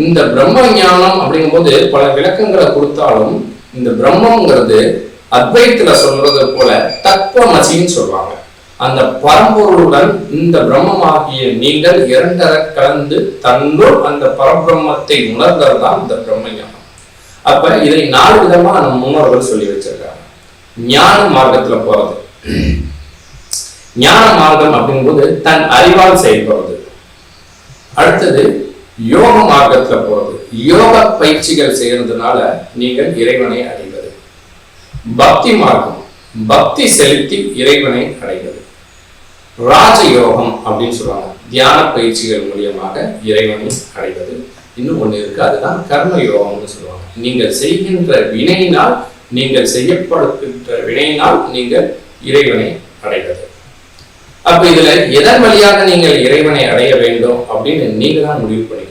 இந்த பிரம்ம ஞானம் அப்படிங்கும்போது பல விளக்கங்களை கொடுத்தாலும் இந்த பிரம்மங்கிறது அத்வைத்துல சொல்றது போல தத்துவமசின்னு சொல்றாங்க. அந்த பரம்பொருளுடன் இந்த பிரம்மமாகிய நீங்கள் இரண்டரை கலந்து தன்னுள் அந்த பரபிரம்மத்தை உணர்ந்தது தான் இந்த பிரம்ம ஞானம். அப்ப இதை 4 விதமா நம்ம முன்னோர்கள் சொல்லி வச்சிருக்காங்க. ஞான மார்க்கத்துல போறது, ஞான மார்க்கம் அப்படிங்கும்போது தன் அறிவால் செயல்படுறது. அடுத்தது யோக மார்க்கத்துல போறது, யோக பயிற்சிகள் செய்யறதுனால நீங்கள் இறைவனை அடைவது. பக்தி மார்க்கம், பக்தி செலுத்தி இறைவனை அடைவது. ராஜயோகம் அப்படின்னு சொல்லுவாங்க, தியான பயிற்சிகள் மூலியமாக இறைவனை அடைவது. இன்னும் ஒண்ணு இருக்கு, அதுதான் கர்ம யோகம்னு சொல்லுவாங்க. நீங்கள் செய்கின்ற வினையினால், நீங்கள் செய்யப்படுகின்ற வினையினால் நீங்கள் இறைவனை அடைவது. அப்ப இதுல எதன் வழியாக நீங்கள் இறைவனை அடைய வேண்டும் அப்படின்னு நீங்க தான் முடிவு பண்ணிக்கணும்.